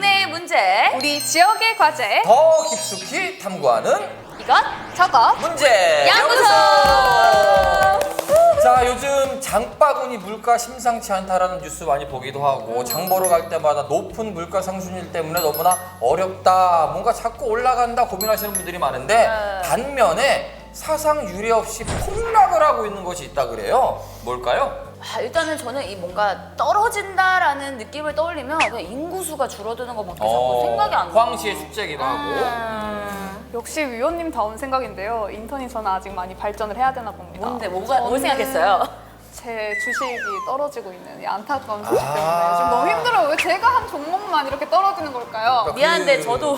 국내의 문제, 우리 지역의 과제, 더 깊숙이 탐구하는 이것 저것 문제 연구소. 자, 요즘 장바구니 물가 심상치 않다라는 뉴스 많이 보기도 하고 장 보러 갈 때마다 높은 물가 상승률 때문에 너무나 어렵다, 뭔가 자꾸 올라간다 고민하시는 분들이 많은데 반면에 사상 유례 없이 폭락을 하고 있는 것이 있다 그래요. 뭘까요? 일단은 저는 이 뭔가 떨어진다라는 느낌을 떠올리면 그냥 인구수가 줄어드는 것밖에 자꾸 생각이 안 나요. 포항시의 숙제기도 하고. 역시 위원님다운 생각인데요. 인턴이 저는 아직 많이 발전을 해야 되나 봅니다. 뭔데 뭘 생각했어요? 제 주식이 떨어지고 있는 이 안타까운 소식 때문에 좀 너무 힘들어요. 왜 제가 한 종목만 이렇게 떨어지는 걸까요? 미안한데 저도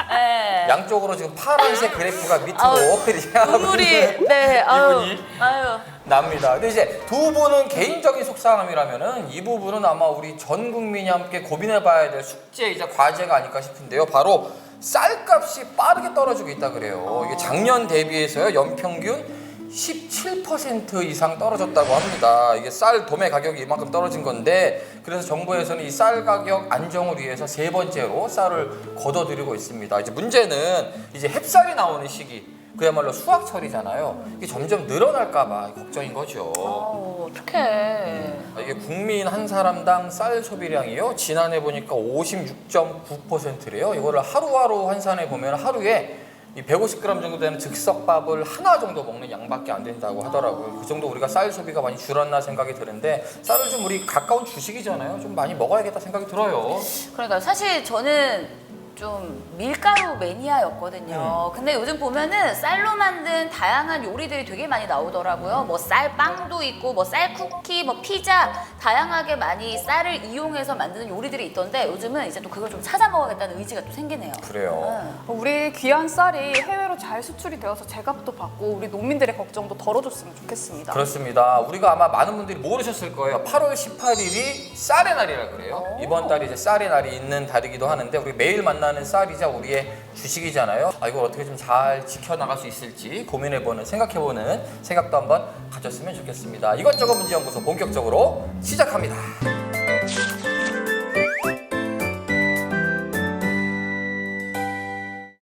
네. 양쪽으로 지금 파란색 그래프가 밑으로 이렇게 하고 눈물이 있는 네 기분이 아유. 납니다. 근데 이제 두 분은 개인적인 속상함이라면은 이 부분은 아마 우리 전 국민이 함께 고민해봐야 될 숙제이자 과제가 아닐까 싶은데요. 바로 쌀값이 빠르게 떨어지고 있다 그래요. 이게 작년 대비해서요 연평균 17% 이상 떨어졌다고 합니다. 이게 쌀 도매 가격이 이만큼 떨어진 건데, 그래서 정부에서는 이 쌀 가격 안정을 위해서 세 번째로 쌀을 걷어들이고 있습니다. 이제 문제는 이제 햅쌀이 나오는 시기, 그야말로 수확철이잖아요. 이게 점점 늘어날까봐 걱정인 거죠. 어떡해. 이게 국민 한 사람당 쌀 소비량이요, 지난해 보니까 56.9%래요. 이거를 하루하루 환산해 보면 하루에 이 150g 정도 되는 즉석밥을 하나 정도 먹는 양밖에 안 된다고 하더라고요. 그 정도 우리가 쌀 소비가 많이 줄었나 생각이 드는데, 쌀을 좀 우리 가까운 주식이잖아요. 좀 많이 먹어야겠다 생각이 들어요. 그러니까 사실 저는 좀 밀가루 매니아였거든요. 근데 요즘 보면은 쌀로 만든 다양한 요리들이 되게 많이 나오더라고요. 뭐 쌀빵도 있고 뭐 쌀쿠키, 뭐 피자, 다양하게 많이 쌀을 이용해서 만드는 요리들이 있던데 요즘은 이제 또 그걸 좀 찾아 먹어야겠다는 의지가 또 생기네요. 그래요. 우리 귀한 쌀이 해외로 잘 수출이 되어서 제값도 받고 우리 농민들의 걱정도 덜어줬으면 좋겠습니다. 그렇습니다. 우리가 아마 많은 분들이 모르셨을 거예요. 8월 18일이 쌀의 날이라 그래요. 이번 달이 이제 쌀의 날이 있는 달이기도 하는데, 우리 매일 만나는 쌀이자 우리의 주식이잖아요. 이걸 어떻게 좀 잘 지켜나갈 수 있을지 고민해보는, 생각해보는 생각도 한번 가졌으면 좋겠습니다. 이것저것 문제연구소 본격적으로 시작합니다.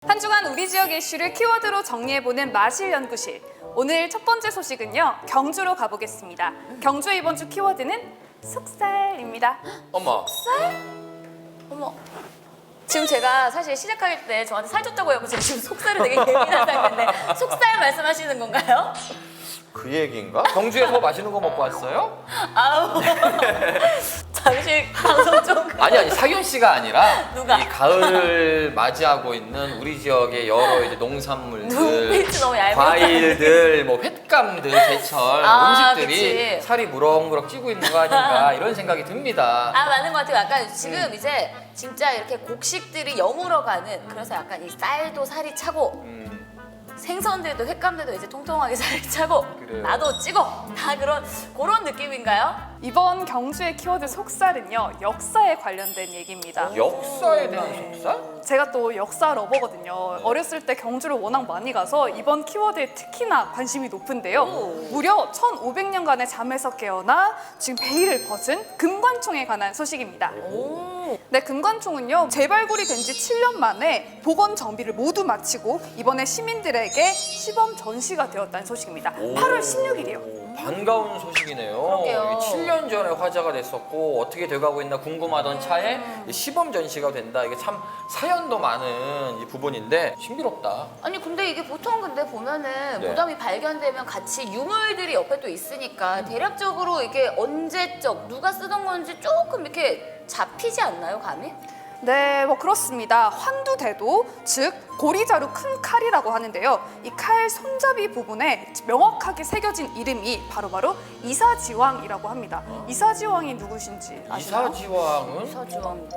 한 주간 우리 지역 이슈를 키워드로 정리해보는 마실연구실. 오늘 첫 번째 소식은요, 경주로 가보겠습니다. 경주의 이번 주 키워드는 속살입니다. 어머. 어머. 지금 제가 사실 시작할 때 저한테 살쪘다고 해서 지금 속살이 되게 예민한 상태인데 속살 말씀하시는 건가요? 그 얘기인가? 경주에서 뭐 맛있는 거 먹고 왔어요? 아우. 잠시 방송 좀. 아니 사균 씨가 아니라 누가? 이 가을을 맞이하고 있는 우리 지역의 여러 이제 농산물들, 눈빛이 너무 얇은 과일들, 뭐 횟감들, 제철 음식들이 그치. 살이 무럭무럭 찌고 있는 거 아닌가 이런 생각이 듭니다. 맞는 것 같아요. 약간 지금 이제 진짜 이렇게 곡식들이 여물어가는, 그래서 약간 이 쌀도 살이 차고 생선들도 횟감들도 이제 통통하게 살이 차고 그래요. 나도 찌고 다 그런 느낌인가요? 이번 경주의 키워드 속살은요, 역사에 관련된 얘기입니다. 역사에 대한 속살? 제가 또 역사 러버거든요. 어렸을 때 경주를 워낙 많이 가서 이번 키워드에 특히나 관심이 높은데요. 무려 1500년간의 잠에서 깨어나 지금 베일을 벗은 금관총에 관한 소식입니다. 네, 금관총은요, 재발굴이 된 지 7년 만에 복원 정비를 모두 마치고 이번에 시민들에게 시범 전시가 되었다는 소식입니다. 8월 16일이요. 반가운 소식이네요. 그러게요. 이게 7년 전에 화제가 됐었고 어떻게 돼가고 있나 궁금하던 차에 시범 전시가 된다. 이게 참 사연도 많은 이 부분인데 신비롭다. 아니 근데 이게 보통 근데 보면은 네. 무덤이 발견되면 같이 유물들이 옆에 또 있으니까 대략적으로 이게 언제적 누가 쓰던 건지 조금 이렇게 잡히지 않나요, 감이? 네, 뭐 그렇습니다. 환두대도, 즉 고리자루 큰 칼이라고 하는데요. 이 칼 손잡이 부분에 명확하게 새겨진 이름이 바로 이사지왕이라고 합니다. 이사지왕이 누구신지 아시나요? 이사지왕은 사주왕.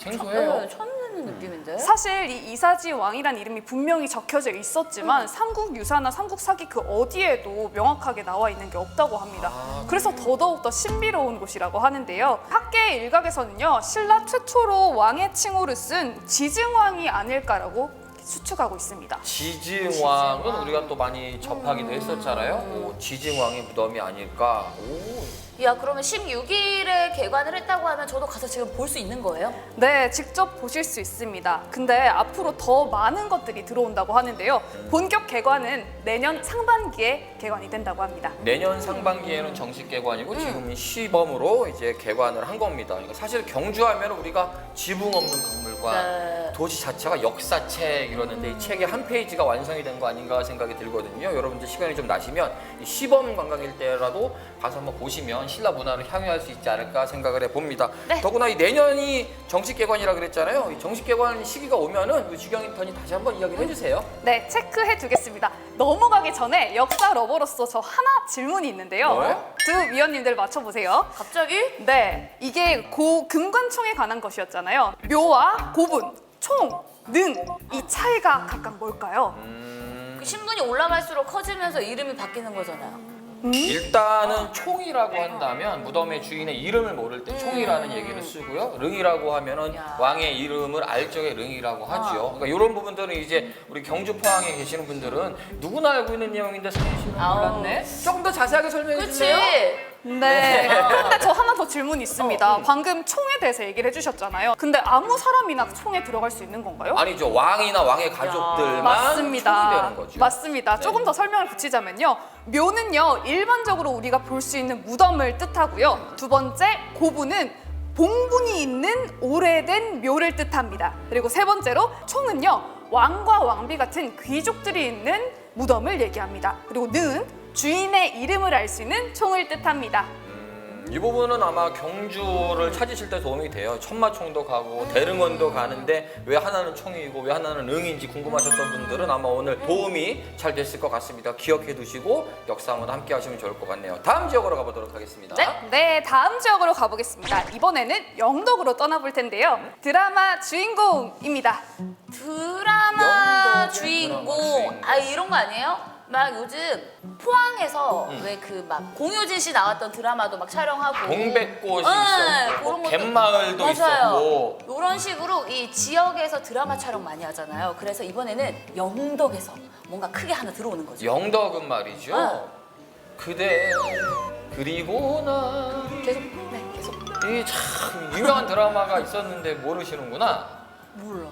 생소해요. 처음 듣는 느낌인데. 사실 이 이사지왕이란 이름이 분명히 적혀져 있었지만 삼국유사나 삼국사기 그 어디에도 명확하게 나와 있는 게 없다고 합니다. 그래서 더더욱 신비로운 곳이라고 하는데요. 학계 일각에서는요, 신라 최초로 왕의 칭호를 쓴 지증왕이 아닐까라고 수축하고 있습니다. 지증왕은 우리가 또 많이 접하기도 했었잖아요. 지증왕의 무덤이 아닐까. 야, 그러면 16일에 개관을 했다고 하면 저도 가서 지금 볼 수 있는 거예요? 네, 직접 보실 수 있습니다. 근데 앞으로 더 많은 것들이 들어온다고 하는데요. 본격 개관은 내년 상반기에 개관이 된다고 합니다. 내년 상반기에는 정식 개관이고 지금은 시범으로 이제 개관을 한 겁니다. 그러니까 사실 경주하면 우리가 지붕 없는 박물관, 네. 도시 자체가 역사책 이러는데 이 책의 한 페이지가 완성이 된 거 아닌가 생각이 들거든요. 여러분들 시간이 좀 나시면 이 시범 관광일 때라도 가서 한번 보시면 신라 문화를 향유할 수 있지 않을까 생각을 해봅니다. 네. 더구나 이 내년이 정식 개관이라 그랬잖아요. 이 정식 개관 시기가 오면은 주경 인턴이 다시 한번 이야기를 해주세요. 네, 체크해 두겠습니다. 넘어가기 전에 역사 러버로서 저 하나 질문이 있는데요. 뭐요? 두 위원님들 맞춰보세요. 갑자기? 네, 이게 고 금관총에 관한 것이었잖아요. 묘와 고분, 총, 능, 이 차이가 각각 뭘까요? 그 신분이 올라갈수록 커지면서 이름이 바뀌는 거잖아요. 일단은 총이라고 한다면 무덤의 주인의 이름을 모를 때 총이라는 얘기를 쓰고요. 릉이라고 하면은 야. 왕의 이름을 알 적에 릉이라고 하죠. 그러니까 이런 부분들은 이제 우리 경주 포항에 계시는 분들은 누구나 알고 있는 내용인데 사실은 몰랐네. 조금 더 자세하게 설명해 그치? 주세요. 네. 근데 저 하나 더 질문이 있습니다. 방금 총에 대해서 얘기를 해주셨잖아요. 근데 아무 사람이나 총에 들어갈 수 있는 건가요? 아니죠. 왕이나 왕의 가족들만 맞습니다. 총이 되는 거죠. 맞습니다. 네. 조금 더 설명을 붙이자면요. 묘는요, 일반적으로 우리가 볼 수 있는 무덤을 뜻하고요. 두 번째, 고분은 봉분이 있는 오래된 묘를 뜻합니다. 그리고 세 번째로, 총은요, 왕과 왕비 같은 귀족들이 있는 무덤을 얘기합니다. 그리고 는 주인의 이름을 알 수 있는 총을 뜻합니다. 이 부분은 아마 경주를 찾으실 때 도움이 돼요. 천마총도 가고 대릉원도 가는데 왜 하나는 총이고 왜 하나는 응인지 궁금하셨던 분들은 아마 오늘 도움이 잘 됐을 것 같습니다. 기억해 두시고 역사 한번 함께 하시면 좋을 것 같네요. 다음 지역으로 가보도록 하겠습니다. 네, 다음 지역으로 가보겠습니다. 이번에는 영덕으로 떠나볼 텐데요. 드라마 주인공입니다. 드라마 영덕의 주인공. 드라마 주인공. 아, 이런 거 아니에요? 막 요즘 포항에서 왜 그 막 공효진 씨 나왔던 드라마도 막 촬영하고 동백꽃이 네, 있었고 그런 것도- 갯마을도 맞아요. 있었고 이런 식으로 이 지역에서 드라마 촬영 많이 하잖아요. 그래서 이번에는 영덕에서 뭔가 크게 하나 들어오는 거죠. 영덕은 말이죠. 어. 그대 그리고 나 계속 계속 이 참 유명한 드라마가 있었는데 모르시는구나. 몰라.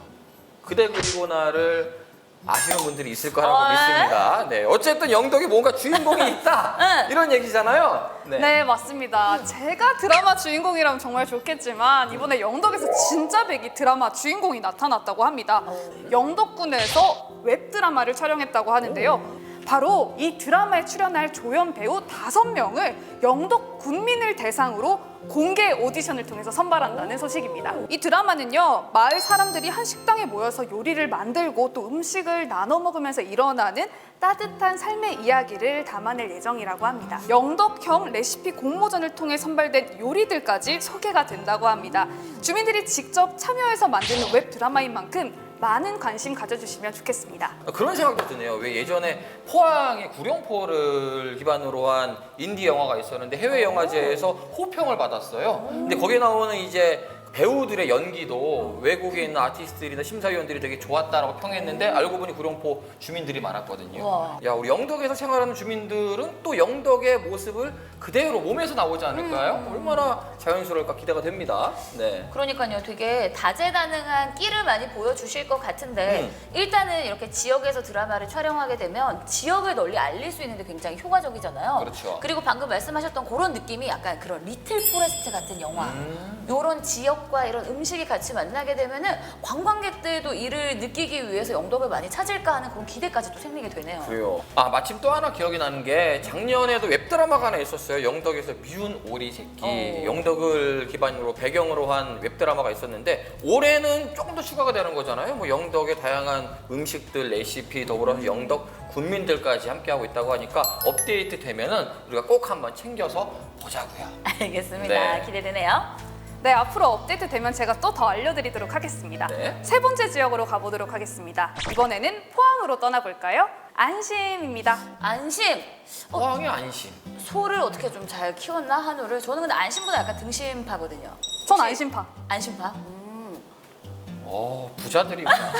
그대 그리고 나를 아시는 분들이 있을 거라고 어, 믿습니다. 네, 어쨌든 영덕에 뭔가 주인공이 있다 네. 이런 얘기잖아요. 네, 맞습니다. 제가 드라마 주인공이라면 정말 좋겠지만 이번에 영덕에서 진짜 백이 드라마 주인공이 나타났다고 합니다. 영덕군에서 웹드라마를 촬영했다고 하는데요. 바로 이 드라마에 출연할 조연 배우 5명을 영덕 군민을 대상으로 공개 오디션을 통해서 선발한다는 소식입니다. 이 드라마는요, 마을 사람들이 한 식당에 모여서 요리를 만들고 또 음식을 나눠 먹으면서 일어나는 따뜻한 삶의 이야기를 담아낼 예정이라고 합니다. 영덕형 레시피 공모전을 통해 선발된 요리들까지 소개가 된다고 합니다. 주민들이 직접 참여해서 만드는 웹 드라마인 만큼 많은 관심 가져주시면 좋겠습니다. 그런 생각도 드네요. 왜 예전에 포항의 구룡포를 기반으로 한 인디 영화가 있었는데 해외 영화제에서 호평을 받았어요. 근데 거기에 나오는 이제 배우들의 연기도 외국에 있는 아티스트들이나 심사위원들이 되게 좋았다라고 평했는데 알고 보니 구룡포 주민들이 많았거든요. 우와. 야, 우리 영덕에서 생활하는 주민들은 또 영덕의 모습을 그대로 몸에서 나오지 않을까요? 얼마나 자연스러울까 기대가 됩니다. 네. 그러니까요, 되게 다재다능한 끼를 많이 보여주실 것 같은데 일단은 이렇게 지역에서 드라마를 촬영하게 되면 지역을 널리 알릴 수 있는데 굉장히 효과적이잖아요. 그렇죠. 그리고 방금 말씀하셨던 그런 느낌이 약간 그런 리틀 포레스트 같은 영화, 이런 지역과 이런 음식이 같이 만나게 되면은 관광객들도 이를 느끼기 위해서 영덕을 많이 찾을까 하는 그런 기대까지 또 생기게 되네요. 그래요. 아, 마침 또 하나 기억이 나는 게 작년에도 웹드라마가 하나 있었어요. 영덕에서 미운 오리 새끼. 영덕을 기반으로 배경으로 한 웹드라마가 있었는데 올해는 조금 더 추가가 되는 거잖아요. 뭐 영덕의 다양한 음식들, 레시피 더불어서 영덕 군민들까지 함께하고 있다고 하니까 업데이트 되면은 우리가 꼭 한번 챙겨서 보자고요. 알겠습니다. 네. 기대되네요. 네, 앞으로 업데이트 되면 제가 또 더 알려드리도록 하겠습니다. 네. 세 번째 지역으로 가보도록 하겠습니다. 이번에는 포항으로 떠나볼까요? 안심입니다. 안심. 포항의 안심. 소를 어떻게 좀 잘 키웠나 한우를? 저는 근데 안심보다 약간 등심파거든요. 전 안심파. 안심파? 부자들이구나.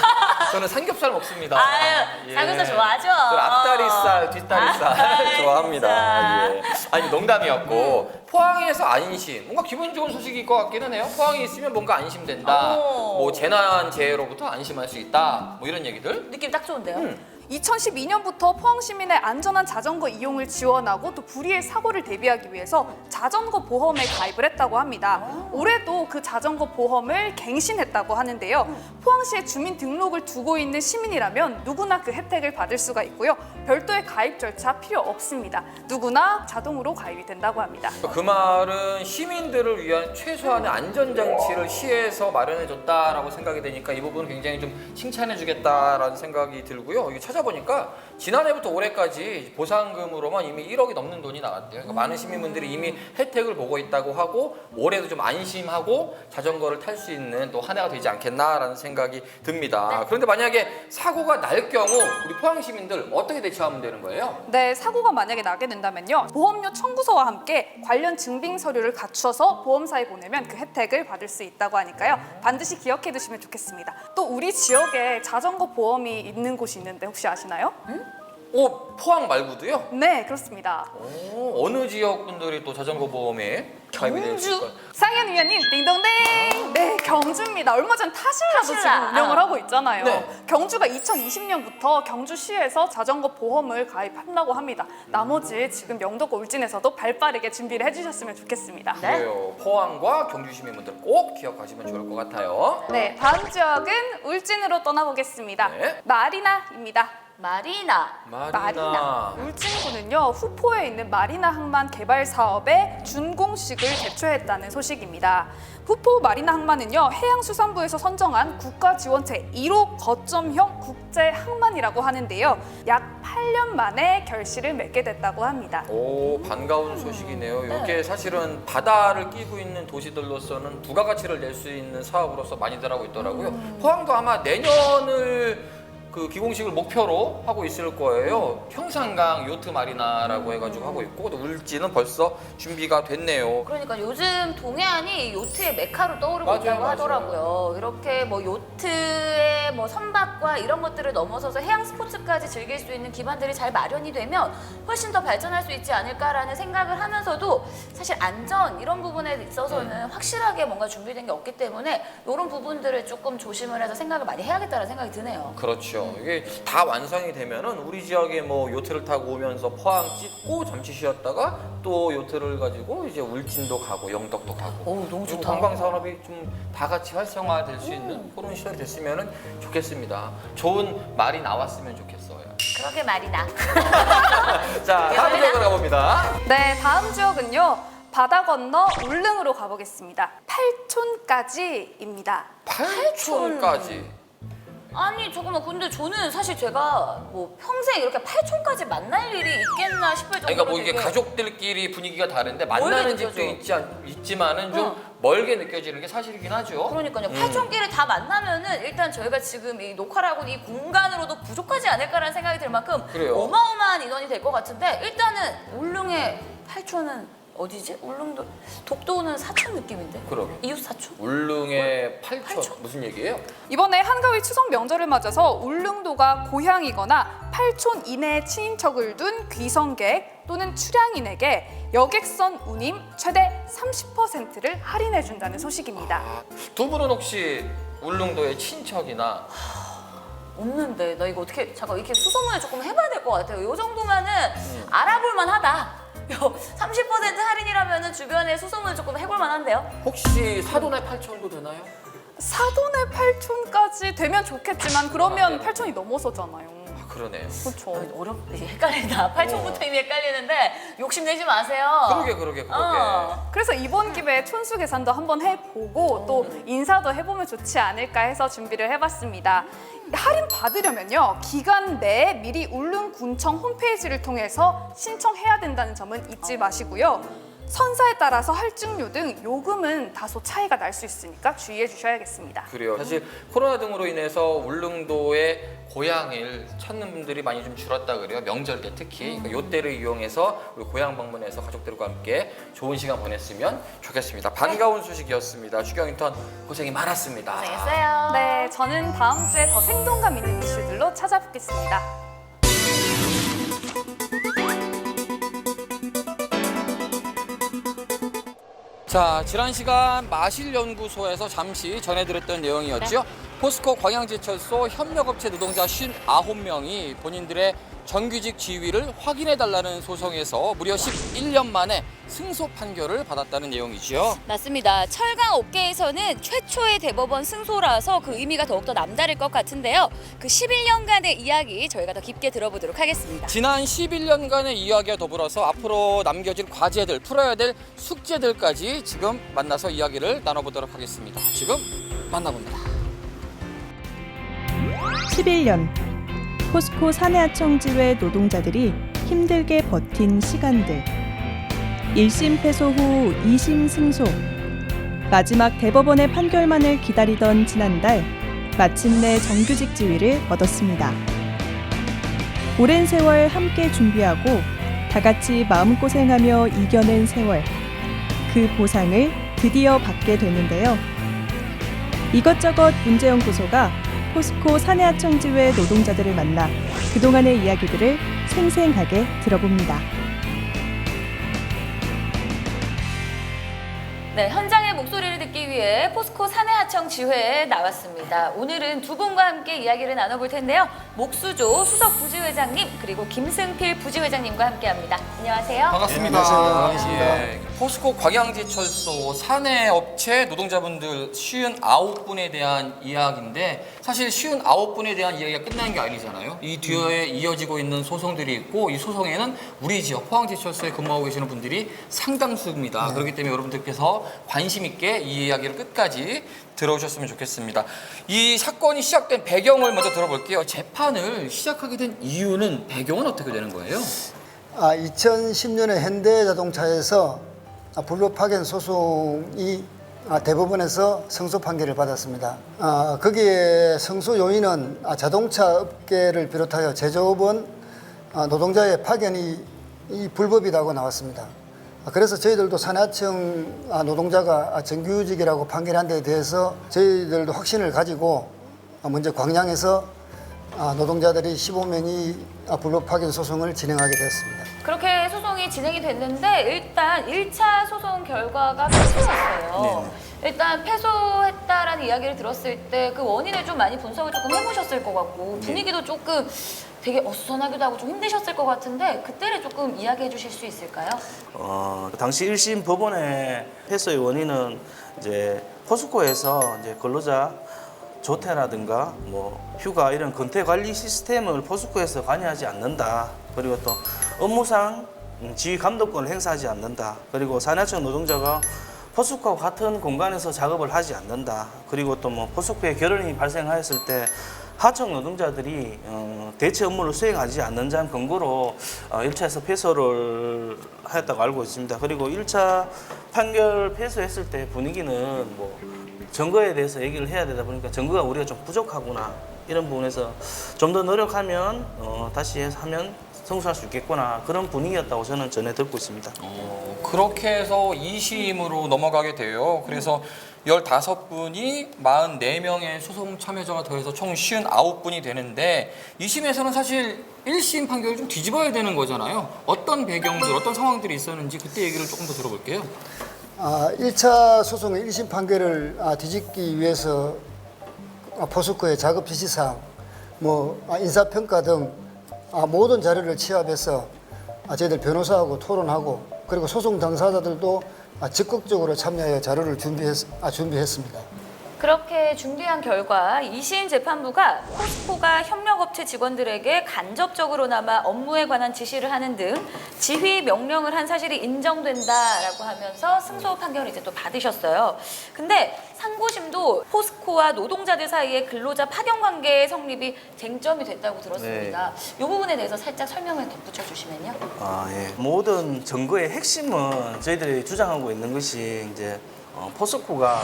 저는 삼겹살 먹습니다. 아유, 삼겹살 좋아하죠. 저 앞다리살, 뒷다리살 좋아합니다. 예. 아니 농담이었고 포항에서 안심. 뭔가 기분 좋은 소식일 것 같기는 해요. 포항에 있으면 뭔가 안심된다. 오. 뭐 재난 재해로부터 안심할 수 있다. 뭐 이런 얘기들. 느낌 딱 좋은데요? 2012년부터 포항 시민의 안전한 자전거 이용을 지원하고 또 불의의 사고를 대비하기 위해서 자전거 보험에 가입을 했다고 합니다. 올해도 그 자전거 보험을 갱신했다고 하는데요. 포항시에 주민 등록을 두고 있는 시민이라면 누구나 그 혜택을 받을 수가 있고요. 별도의 가입 절차 필요 없습니다. 누구나 자동으로 가입이 된다고 합니다. 그 말은 시민들을 위한 최소한의 안전장치를 시에서 마련해줬다라고 생각이 되니까 이 부분은 굉장히 좀 칭찬해주겠다라는 생각이 들고요. 이게 찾아보니까 지난해부터 올해까지 보상금으로만 이미 1억이 넘는 돈이 나갔대요. 그러니까 많은 시민분들이 이미 혜택을 보고 있다고 하고 올해도 좀 안심하고 자전거를 탈 수 있는 또 한 해가 되지 않겠나라는 생각이 듭니다. 그런데 만약에 사고가 날 경우 우리 포항 시민들 어떻게 대처하면 되는 거예요? 네, 사고가 만약에 나게 된다면요. 보험료 청구서와 함께 관련 증빙 서류를 갖춰서 보험사에 보내면 그 혜택을 받을 수 있다고 하니까요. 반드시 기억해 두시면 좋겠습니다. 또 우리 지역에 자전거 보험이 있는 곳이 있는데 혹시 아시나요? 오, 포항 말고도요? 네, 그렇습니다. 오, 어느 지역 분들이 또 자전거 보험에 가입이 되어 있을까요? 상현 위원님 띵동댕. 네, 경주입니다. 얼마 전 타실라도 타실라. 지금 운영을 하고 있잖아요. 네. 경주가 2020년부터 경주시에서 자전거 보험을 가입한다고 합니다. 나머지 지금 영도과 울진에서도 발빠르게 준비를 해주셨으면 좋겠습니다. 그래요. 포항과 경주 시민분들 꼭 기억하시면 좋을 것 같아요. 네, 다음 지역은 울진으로 떠나보겠습니다. 네. 마리나입니다. 마리나. 마리나. 울진군은요, 후포에 있는 마리나 항만 개발 사업에 준공식을 개최했다는 소식입니다. 후포 마리나 항만은요, 해양수산부에서 선정한 국가지원체 1호 거점형 국제 항만이라고 하는데요. 약 8년 만에 결실을 맺게 됐다고 합니다. 오, 반가운 소식이네요. 이게 사실은 바다를 끼고 있는 도시들로서는 부가가치를 낼 수 있는 사업으로서 많이들 하고 있더라고요. 포항도 아마 내년을 그 기공식을 목표로 하고 있을 거예요. 형산강 요트 마리나라고 해가지고 하고 있고 또 울진은 벌써 준비가 됐네요. 그러니까 요즘 동해안이 요트의 메카로 떠오르고 맞아요, 있다고 맞아요. 하더라고요. 이렇게 뭐 요트의 뭐 선박과 이런 것들을 넘어서서 해양 스포츠까지 즐길 수 있는 기반들이 잘 마련이 되면 훨씬 더 발전할 수 있지 않을까라는 생각을 하면서도 사실 안전 이런 부분에 있어서는 확실하게 뭔가 준비된 게 없기 때문에 이런 부분들을 조금 조심을 해서 생각을 많이 해야겠다는 생각이 드네요. 그렇죠. 이게 다 완성이 되면은 우리 지역에 뭐 요트를 타고 오면서 포항 찍고 잠시 쉬었다가 또 요트를 가지고 이제 울진도 가고 영덕도 가고. 어우, 너무 좋다. 관광 산업이 좀 다 같이 활성화될 수 있는 그런 시절이 됐으면은 좋겠습니다. 좋은 말이 나왔으면 좋겠어요. 그러게 마리나. 자, 다음 지역으로 가봅니다. 네, 다음 지역은요, 바다 건너 울릉으로 가보겠습니다. 팔촌까지입니다. 8촌까지. 아니 잠깐만 근데 저는 사실 제가 뭐 평생 이렇게 8촌까지 만날 일이 있겠나 싶을 정도로 그러니까 뭐 이게 되게 가족들끼리 분위기가 다른데 멀게 만나는 집도 느껴져. 있지만은 좀 멀게 느껴지는 게 사실이긴 하죠. 그러니까요. 8촌끼리 다 만나면은 일단 저희가 지금 이 녹화를 하고 이 공간으로도 부족하지 않을까라는 생각이 들 만큼 그래요. 어마어마한 인원이 될 것 같은데 일단은 울릉의 8촌은 어디지? 울릉도 독도는 사촌 느낌인데? 그러게. 이웃 사촌? 울릉의 8촌 팔촌? 무슨 얘기예요? 이번에 한가위 추석 명절을 맞아서 울릉도가 고향이거나 8촌 이내에 친인척을 둔 귀성객 또는 출향인에게 여객선 운임 최대 30%를 할인해준다는 소식입니다. 두 분은 혹시 울릉도의 친척이나 없는데 나 이거 어떻게 잠깐 이렇게 수소문을 조금 해봐야 될 것 같아요. 이 정도면은 알아볼 만하다. 30% 할인이라면은 주변에 수소문을 조금 해볼 만한데요. 혹시 사돈의 8촌도 되나요? 사돈의 8촌까지 되면 좋겠지만 그러면 8촌이 넘어서잖아요. 아, 그러네요. 그렇죠. 헷갈린다. 8촌부터 이미 헷갈리는데 욕심내지 마세요. 그러게. 그래서 이번 기회에 촌수 계산도 한번 해보고 또 인사도 해보면 좋지 않을까 해서 준비를 해봤습니다. 할인 받으려면요, 기간 내에 미리 울릉군청 홈페이지를 통해서 신청해야 된다는 점은 잊지 마시고요. 선사에 따라서 할증료 등 요금은 다소 차이가 날 수 있으니까 주의해 주셔야겠습니다. 그래요. 사실 코로나 등으로 인해서 울릉도의 고향을 찾는 분들이 많이 좀 줄었다 그래요. 명절 때 특히. 그러니까 요때를 이용해서 우리 고향 방문해서 가족들과 함께 좋은 시간 보냈으면 좋겠습니다. 반가운 소식이었습니다. 추경 인턴 고생이 많았습니다. 고생했어요. 네, 저는 다음 주에 더 생동감 있는 이슈들로 찾아뵙겠습니다. 자, 지난 시간 마실연구소에서 잠시 전해드렸던 내용이었죠. 포스코 광양제철소 협력업체 노동자 59명이 본인들의 정규직 지위를 확인해달라는 소송에서 무려 11년 만에 승소 판결을 받았다는 내용이죠. 맞습니다. 철강 업계에서는 최초의 대법원 승소라서 그 의미가 더욱더 남다를 것 같은데요. 그 11년간의 이야기 저희가 더 깊게 들어보도록 하겠습니다. 지난 11년간의 이야기와 더불어서 앞으로 남겨질 과제들, 풀어야 될 숙제들까지 지금 만나서 이야기를 나눠보도록 하겠습니다. 지금 만나봅니다. 11년 포스코 사내하청지회 노동자들이 힘들게 버틴 시간들. 1심 패소 후 2심 승소. 마지막 대법원의 판결만을 기다리던 지난달 마침내 정규직 지위를 얻었습니다. 오랜 세월 함께 준비하고 다 같이 마음고생하며 이겨낸 세월. 그 보상을 드디어 받게 되는데요. 이것저것 문제연구소가 포스코 사내하청지회 노동자들을 만나 그동안의 이야기들을 생생하게 들어봅니다. 네, 현장의 목소리를 듣기 위해 포스코 사내하청 지회에 나왔습니다. 오늘은 두 분과 함께 이야기를 나눠볼 텐데요. 목수조 수석 부지회장님 그리고 김승필 부지회장님과 함께합니다. 안녕하세요. 반갑습니다. 네, 안녕하세요. 반갑습니다. 예, 포스코 광양제철소 사내업체 노동자분들 59분에 대한 이야기인데 사실 59분에 대한 이야기가 끝난 게 아니잖아요. 이 뒤에 이어지고 있는 소송들이 있고 이 소송에는 우리 지역 포항제철소에 근무하고 계시는 분들이 상당수입니다. 그렇기 때문에 여러분들께서 관심 있게 이 이야기를 끝까지 들어오셨으면 좋겠습니다. 이 사건이 시작된 배경을 먼저 들어볼게요. 재판을 시작하게 된 이유는 배경은 어떻게 되는 거예요? 2010년에 현대자동차에서 불법 파견 소송이 대법원에서 승소 판결을 받았습니다. 거기에 승소 요인은 자동차 업계를 비롯하여 제조업은 노동자의 파견이 불법이라고 나왔습니다. 그래서 저희들도 사내하청 노동자가 정규직이라고 판결한 데 대해서 저희들도 확신을 가지고 먼저 광양에서 노동자들이 15명이 불법 파견 소송을 진행하게 되었습니다. 그렇게 소송이 진행이 됐는데 일단 1차 소송 결과가 패소였어요. 일단 패소했다라는 이야기를 들었을 때 그 원인을 좀 많이 분석을 조금 해보셨을 것 같고 분위기도 조금 되게 어수선하기도 하고 좀 힘드셨을 것 같은데 그때를 조금 이야기해 주실 수 있을까요? 당시 1심 법원의 패소의 원인은 이제 포스코에서 이제 근로자 조퇴라든가 뭐 휴가 이런 근태 관리 시스템을 포스코에서 관여하지 않는다. 그리고 또 업무상 지휘 감독권을 행사하지 않는다. 그리고 사내하청 노동자가 포스코와 같은 공간에서 작업을 하지 않는다. 그리고 또 뭐 포스코에 결혼이 발생하였을 때 하청 노동자들이 대체 업무를 수행하지 않는 점 근거로 1차에서 패소를 하였다고 알고 있습니다. 그리고 1차 판결 패소했을 때 분위기는 뭐 증거에 대해서 얘기를 해야 되다 보니까 증거가 우리가 좀 부족하구나 이런 부분에서 좀 더 노력하면 다시 하면 승소할 수 있겠구나 그런 분위기였다고 저는 전해 듣고 있습니다. 그렇게 해서 2심으로 넘어가게 돼요. 그래서 15분이 44명의 소송 참여자가 더해서 총 59분이 되는데 2심에서는 사실 1심 판결을 좀 뒤집어야 되는 거잖아요. 어떤 배경들, 어떤 상황들이 있었는지 그때 얘기를 조금 더 들어볼게요. 1차 소송의 1심 판결을 뒤집기 위해서 포스코의 작업 지시사항, 인사평가 등 모든 자료를 취합해서 저희들 변호사하고 토론하고 그리고 소송 당사자들도 적극적으로 참여하여 자료를 준비했습니다. 그렇게 준비한 결과 2심 재판부가 포스코가 협력업체 직원들에게 간접적으로나마 업무에 관한 지시를 하는 등 지휘 명령을 한 사실이 인정된다라고 하면서 승소 판결을 이제 또 받으셨어요. 근데 상고심도 포스코와 노동자들 사이의 근로자 파견 관계의 성립이 쟁점이 됐다고 들었습니다. 이 부분에 대해서 살짝 설명을 덧붙여 주시면요. 예. 모든 증거의 핵심은 저희들이 주장하고 있는 것이 이제 포스코가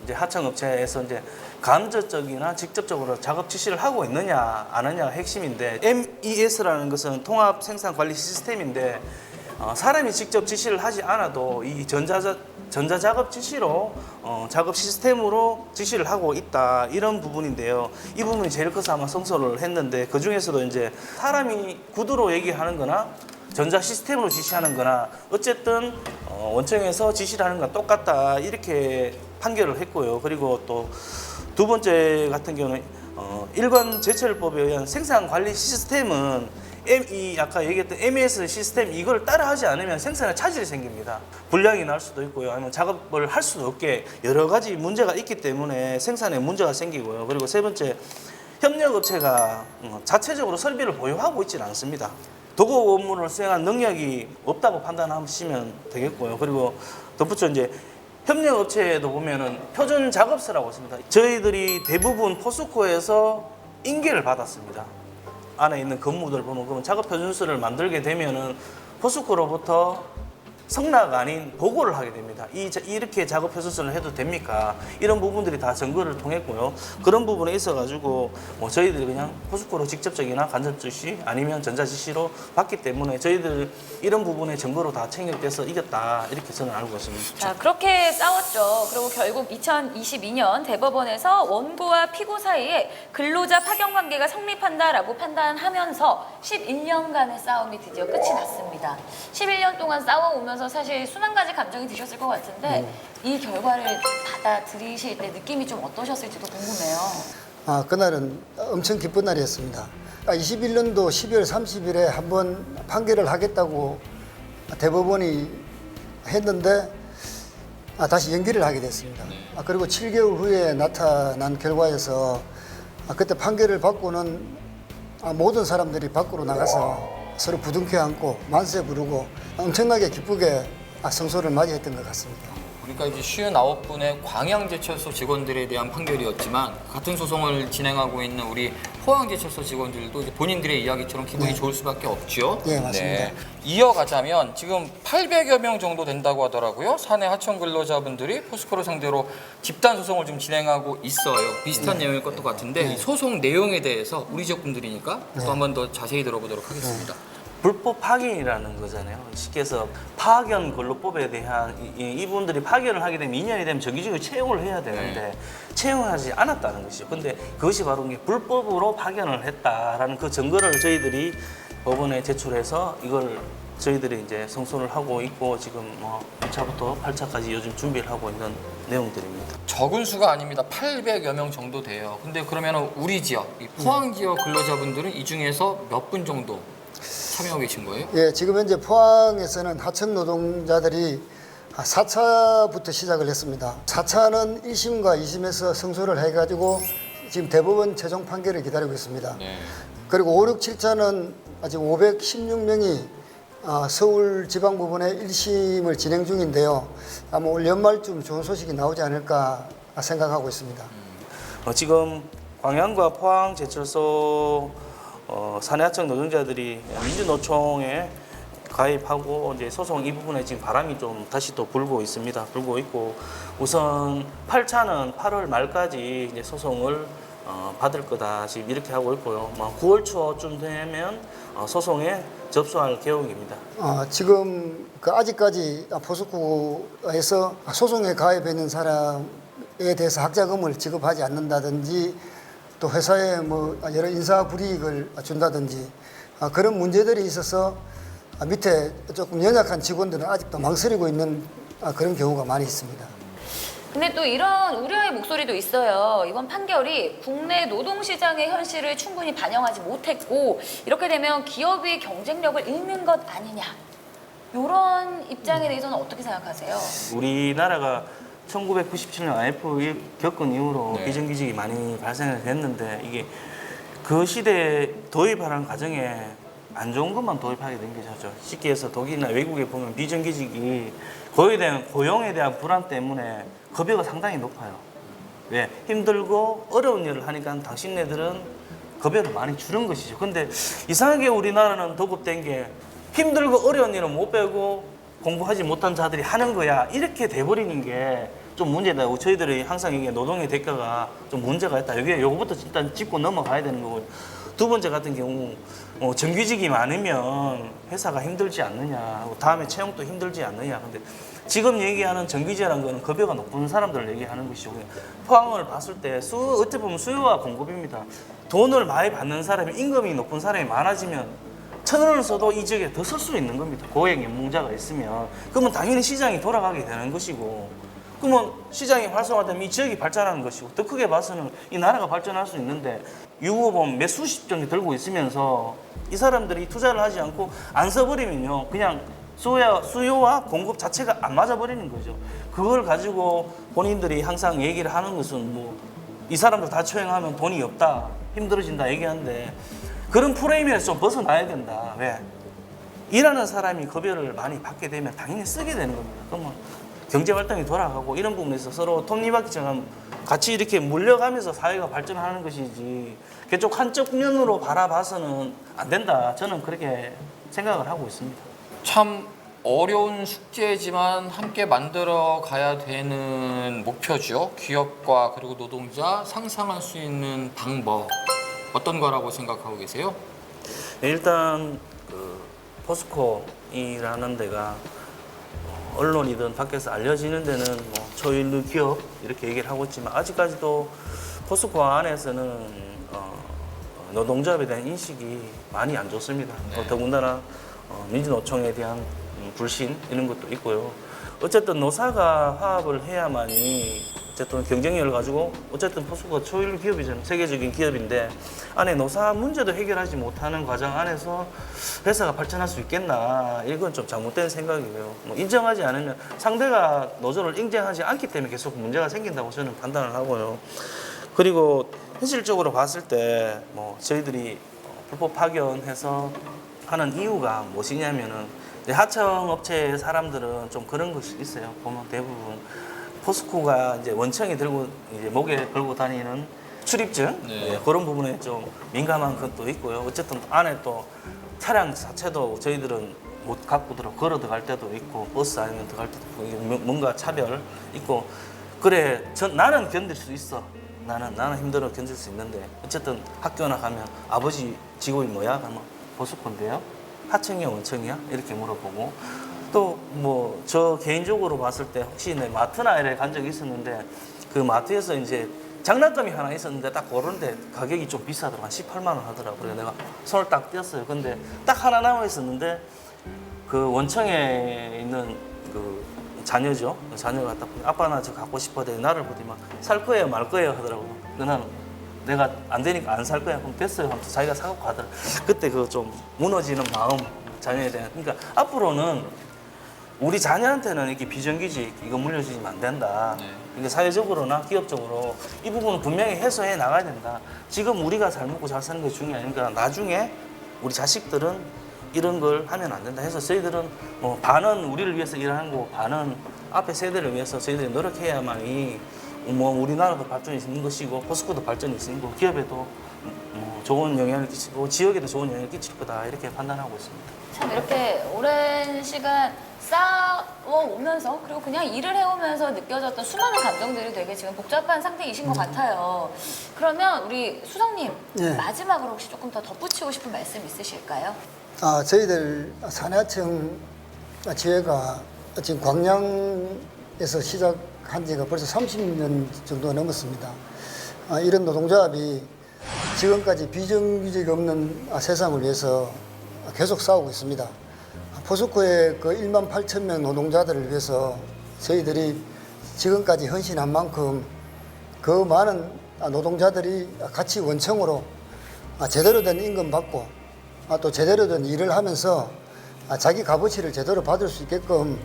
이제 하청업체에서 이제 간접적이나 직접적으로 작업 지시를 하고 있느냐 안 하냐가 핵심인데 MES라는 것은 통합 생산 관리 시스템인데 사람이 직접 지시를 하지 않아도 이 전자작업 지시로 작업 시스템으로 지시를 하고 있다 이런 부분인데요. 이 부분이 제일 커서 아마 성소를 했는데 그 중에서도 이제 사람이 구두로 얘기하는 거나 전자 시스템으로 지시하는 거나 어쨌든 원청에서 지시를 하는 건 똑같다 이렇게 판결을 했고요. 그리고 또 두 번째 같은 경우는 일반 제철법에 의한 생산 관리 시스템은 이 아까 얘기했던 MES 시스템 이걸 따라하지 않으면 생산에 차질이 생깁니다. 불량이 날 수도 있고요. 아니면 작업을 할 수도 없게 여러 가지 문제가 있기 때문에 생산에 문제가 생기고요. 그리고 세 번째, 협력업체가 자체적으로 설비를 보유하고 있지는 않습니다. 도구 업무를 수행한 능력이 없다고 판단하시면 되겠고요. 그리고 덧붙여 이제 협력업체에도 보면은 표준 작업서라고 있습니다. 저희들이 대부분 포스코에서 인계를 받았습니다. 안에 있는 건물들 보면 그러면 작업 표준서를 만들게 되면은 포스코로부터 성락 아닌 보고를 하게 됩니다. 이렇게 작업 표준서를 해도 됩니까? 이런 부분들이 다 점거를 통했고요. 그런 부분에 있어가지고 저희들이 그냥 포스코로 직접적이나 간접 지시 아니면 전자 지시로 받기 때문에 저희들 이런 부분에 점거로 다 챙겨돼서 이겼다 이렇게 저는 알고 있습니다. 자, 그렇게 싸웠죠. 그리고 결국 2022년 대법원에서 원고와 피고 사이에 근로자 파견 관계가 성립한다라고 판단하면서 11년간의 싸움이 드디어 끝이 났습니다. 11년 동안 싸워오면서 사실 수만 가지 감정이 드셨을 것 같은데 이 결과를 받아들이실 때 느낌이 좀 어떠셨을지도 궁금해요. 그날은 엄청 기쁜 날이었습니다. 21년도 12월 30일에 한번 판결을 하겠다고 대법원이 했는데 다시 연기를 하게 됐습니다. 그리고 7개월 후에 나타난 결과에서 그때 판결을 받고는 모든 사람들이 밖으로 나가서 서로 부둥켜 안고 만세 부르고 엄청나게 기쁘게 성소를 맞이했던 것 같습니다. 그러니까 이제 59분의 광양제철소 직원들에 대한 판결이었지만 같은 소송을 진행하고 있는 우리 포항제철소 직원들도 이제 본인들의 이야기처럼 기분이 좋을 수밖에 없죠. 네, 맞습니다. 이어가자면 지금 800여 명 정도 된다고 하더라고요. 사내 하청 근로자분들이 포스코를 상대로 집단 소송을 좀 진행하고 있어요. 비슷한 내용일 것도 같은데 이 소송 내용에 대해서 우리 지역분들이니까 또 한 번 더 자세히 들어보도록 하겠습니다. 불법 파견이라는 거잖아요. 쉽게 해서 파견 근로법에 대한 이분들이 파견을 하게 되면 2년이 되면 정기적으로 채용을 해야 되는데 채용을 하지 않았다는 것이죠. 근데 그것이 바로 불법으로 파견을 했다라는 그 증거를 저희들이 법원에 제출해서 이걸 저희들이 이제 성소를 하고 있고 지금 1차부터 8차까지 요즘 준비를 하고 있는 내용들입니다. 적은 수가 아닙니다. 800여 명 정도 돼요. 근데 그러면 우리 지역, 이 포항 지역 근로자분들은 이 중에서 몇 분 정도 참여하고 계신 거예요? 예, 지금 현재 포항에서는 하청 노동자들이 4차부터 시작을 했습니다. 4차는 1심과 2심에서 승소를 해가지고 지금 대법원 최종 판결을 기다리고 있습니다. 네. 그리고 5, 6, 7차는 아직 516명이 서울지방법원의 1심을 진행 중인데요. 아마 올 연말쯤 좋은 소식이 나오지 않을까 생각하고 있습니다. 지금 광양과 포항제철소 사내하청 노동자들이 민주노총에 가입하고 이제 소송 이 부분에 지금 바람이 좀 다시 또 불고 있습니다. 불고 있고 우선 8차는 8월 말까지 이제 소송을 받을 거다 지금 이렇게 하고 있고요. 9월 초쯤 되면 소송에 접수할 계획입니다. 지금 아직까지 포스코에서 소송에 가입해 있는 사람에 대해서 학자금을 지급하지 않는다든지 또 회사에 여러 인사 불이익을 준다든지 그런 문제들이 있어서 밑에 조금 연약한 직원들은 아직도 망설이고 있는 그런 경우가 많이 있습니다. 근데 또 이런 우려의 목소리도 있어요. 이번 판결이 국내 노동시장의 현실을 충분히 반영하지 못했고 이렇게 되면 기업이 경쟁력을 잃는 것 아니냐. 이런 입장에 대해서는 어떻게 생각하세요? 우리나라가 1997년 IMF 겪은 이후로 네. 비정규직이 많이 발생을 했는데 이게 그 시대에 도입하는 과정에 안 좋은 것만 도입하게 된 거죠. 쉽게 해서 독일이나 외국에 보면 비정규직이 고용에 대한 불안 때문에 급여가 상당히 높아요. 왜? 힘들고 어려운 일을 하니까 당신네들은 급여를 많이 주는 것이죠. 근데 이상하게 우리나라는 도급된 게 힘들고 어려운 일은 못 배우고 공부하지 못한 자들이 하는 거야. 이렇게 돼버리는 게 좀 문제다. 저희들이 항상 이게 노동의 대가가 좀 문제가 있다. 요거부터 일단 짚고 넘어가야 되는 거고요. 두 번째 같은 경우 정규직이 많으면 회사가 힘들지 않느냐. 다음에 채용도 힘들지 않느냐. 근데 지금 얘기하는 정규직이라는 거는 급여가 높은 사람들을 얘기하는 것이고 포항을 봤을 때 어떻게 보면 수요와 공급입니다. 돈을 많이 받는 사람이 임금이 높은 사람이 많아지면 1,000원을 써도 이 지역에 더 쓸 수 있는 겁니다. 고액 연봉자가 있으면. 그러면 당연히 시장이 돌아가게 되는 것이고 그러면 시장이 활성화되면 이 지역이 발전하는 것이고 더 크게 봐서는 이 나라가 발전할 수 있는데 유급보험 몇 수십 정도 들고 있으면서 이 사람들이 투자를 하지 않고 안 써버리면요 그냥 수요와 공급 자체가 안 맞아버리는 거죠. 그걸 가지고 본인들이 항상 얘기를 하는 것은 뭐 이 사람들 다 처형하면 돈이 없다, 힘들어진다 얘기하는데 그런 프레임에서 좀 벗어나야 된다. 왜? 일하는 사람이 급여를 많이 받게 되면 당연히 쓰게 되는 겁니다. 그러면 경제 활동이 돌아가고 이런 부분에서 서로 톱니바퀴처럼 같이 이렇게 물려가면서 사회가 발전하는 것이지 그쪽 한쪽 면으로 바라봐서는 안 된다. 저는 그렇게 생각을 하고 있습니다. 참 어려운 숙제지만 함께 만들어 가야 되는 목표죠. 기업과 그리고 노동자 상상할 수 있는 방법 어떤 거라고 생각하고 계세요? 일단 그 포스코이라는 데가 언론이든 밖에서 알려지는 데는 뭐 초일류 기업 이렇게 얘기를 하고 있지만 아직까지도 포스코 안에서는 노동조합에 대한 인식이 많이 안 좋습니다. 네. 더군다나 민주노총에 대한 불신 이런 것도 있고요. 어쨌든 노사가 화합을 해야만이 어쨌든 경쟁력을 가지고 어쨌든 포스코가 초일류 기업이잖아요. 세계적인 기업인데 안에 노사 문제도 해결하지 못하는 과정 안에서 회사가 발전할 수 있겠나 이건 좀 잘못된 생각이고요. 뭐 인정하지 않으면 상대가 노조를 인정하지 않기 때문에 계속 문제가 생긴다고 저는 판단을 하고요. 그리고 현실적으로 봤을 때 뭐 저희들이 불법 파견해서 하는 이유가 무엇이냐면은 하청 업체 사람들은 좀 그런 것이 있어요. 보면 대부분 포스코가 이제 원청이 들고 이제 목에 걸고 다니는 출입증 네. 그런 부분에 좀 민감한 것도 있고요. 어쨌든 안에 또 차량 자체도 저희들은 못 갖고 걸어 들어갈 때도 있고 버스 아니면 들어갈 때도 있고 뭔가 차별 있고 그래 나는 견딜 수 있어. 나는 힘들어 견딜 수 있는데 어쨌든 학교나 가면 아버지 직업이 뭐야? 그러면 포스코인데요. 하청이야 원청이야? 이렇게 물어보고 또 뭐 저 개인적으로 봤을 때 혹시 내 마트나 이래 간 적이 있었는데 그 마트에서 이제 장난감이 하나 있었는데 딱 고르는데 가격이 좀 비싸더라고. 한 18만 원 하더라고. 그래서 내가 손을 딱 떼었어요. 근데 딱 하나 남아 있었는데 그 원청에 있는 그 자녀죠. 자녀가 딱 아빠 나 저 갖고 싶어. 나를 보더니 살 거예요 말 거예요 하더라고. 나는 내가 안 되니까 안 살 거야. 그럼 됐어요 하면서 자기가 사갖고 가더라. 그때 그 좀 무너지는 마음 자녀에 대한. 그러니까 앞으로는 우리 자녀한테는 이렇게 비정규직 이거 물려주면 안 된다. 네. 그러니까 사회적으로나 기업적으로 이 부분은 분명히 해소해 나가야 된다. 지금 우리가 잘 먹고 잘 사는 게 중요하니까 나중에 우리 자식들은 이런 걸 하면 안 된다 해서 저희들은 뭐 반은 우리를 위해서 일하는 거고 반은 앞에 세대를 위해서 저희들이 노력해야만이 뭐 우리나라도 발전이 있는 것이고 포스코도 발전이 있는 거고 기업에도 좋은 영향을 끼치고 지역에도 좋은 영향을 끼칠 거다 이렇게 판단하고 있습니다. 참 이렇게 오랜 시간 싸워오면서 그리고 그냥 일을 해오면서 느껴졌던 수많은 감정들이 되게 지금 복잡한 상태이신 것 같아요. 그러면 우리 수석님 네. 마지막으로 혹시 조금 더 덧붙이고 싶은 말씀 있으실까요? 저희들 사내하청 지회가 지금 광양에서 시작한 지가 벌써 30년 정도 넘었습니다. 이런 노동조합이 지금까지 비정규직이 없는 세상을 위해서 계속 싸우고 있습니다. 포스코의 그 1만 8천 명 노동자들을 위해서 저희들이 지금까지 헌신한 만큼 그 많은 노동자들이 같이 원청으로 제대로 된 임금 받고 또 제대로 된 일을 하면서 자기 값어치를 제대로 받을 수 있게끔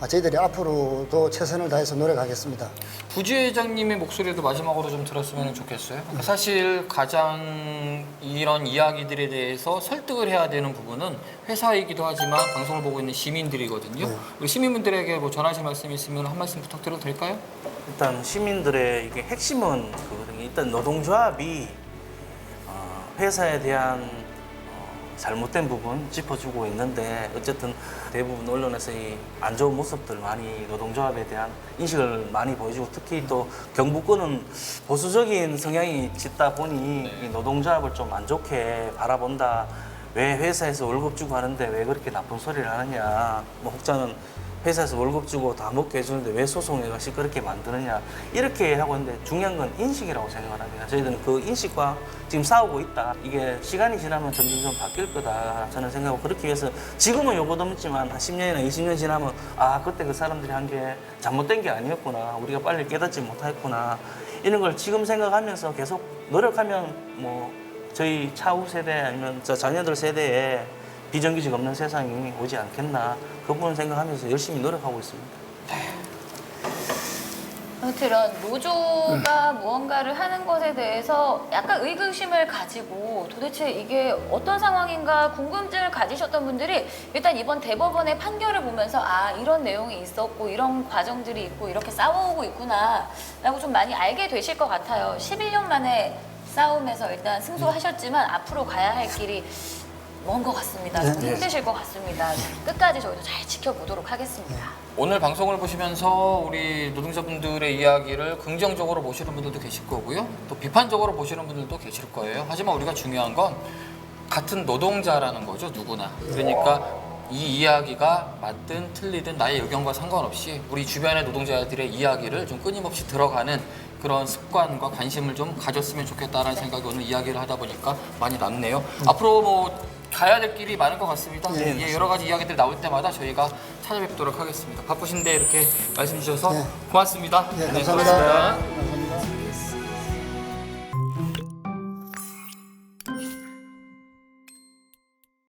저희들이 앞으로도 최선을 다해서 노력하겠습니다. 부지회장님의 목소리도 마지막으로 좀 들었으면 좋겠어요. 그러니까 사실 가장 이런 이야기들에 대해서 설득을 해야 되는 부분은 회사이기도 하지만 방송을 보고 있는 시민들이거든요. 네. 우리 시민분들에게 뭐 전하실 말씀 있으면 한 말씀 부탁드려도 될까요? 일단 시민들의 이게 핵심은 일단 노동조합이 회사에 대한 잘못된 부분 짚어주고 있는데 어쨌든 대부분 언론에서 이 안 좋은 모습들 많이 노동조합에 대한 인식을 많이 보여주고 특히 또 경북권은 보수적인 성향이 짙다 보니 이 노동조합을 좀 안 좋게 바라본다. 왜 회사에서 월급 주고 하는데 왜 그렇게 나쁜 소리를 하느냐. 뭐 혹자는 회사에서 월급 주고 다 먹게 해주는데 왜 소송해가 시끄럽게 만드느냐 이렇게 하고 있는데 중요한 건 인식이라고 생각을 합니다. 저희들은 그 인식과 지금 싸우고 있다. 이게 시간이 지나면 점점 바뀔 거다 저는 생각하고 그렇기 위해서 지금은 요거도 없지만 한 10년이나 20년 지나면 아 그때 그 사람들이 한 게 잘못된 게 아니었구나 우리가 빨리 깨닫지 못했구나 이런 걸 지금 생각하면서 계속 노력하면 뭐 저희 차후 세대 아니면 저 자녀들 세대에 비정규직 없는 세상이 오지 않겠나 그 부분 생각하면서 열심히 노력하고 있습니다. 아무튼 이런 노조가 무언가를 하는 것에 대해서 약간 의구심을 가지고 도대체 이게 어떤 상황인가 궁금증을 가지셨던 분들이 일단 이번 대법원의 판결을 보면서 아 이런 내용이 있었고 이런 과정들이 있고 이렇게 싸워오고 있구나 라고 좀 많이 알게 되실 것 같아요. 11년 만에 싸움에서 일단 승소하셨지만 앞으로 가야 할 길이 먼 것 같습니다. 좀 힘드실 것 같습니다. 끝까지 저희도 잘 지켜보도록 하겠습니다. 오늘 방송을 보시면서 우리 노동자분들의 이야기를 긍정적으로 보시는 분들도 계실 거고요. 또 비판적으로 보시는 분들도 계실 거예요. 하지만 우리가 중요한 건 같은 노동자라는 거죠, 누구나. 그러니까 이 이야기가 맞든 틀리든 나의 의견과 상관없이 우리 주변의 노동자들의 이야기를 좀 끊임없이 들어가는 그런 습관과 관심을 좀 가졌으면 좋겠다라는 생각이 오늘 이야기를 하다 보니까 많이 났네요. 앞으로 뭐 가야 될 길이 많은 것 같습니다. 예, 여러 가지 이야기들 나올 때마다 저희가 찾아뵙도록 하겠습니다. 바쁘신데 이렇게 말씀 주셔서 고맙습니다. 예, 네, 감사합니다. 고맙습니다.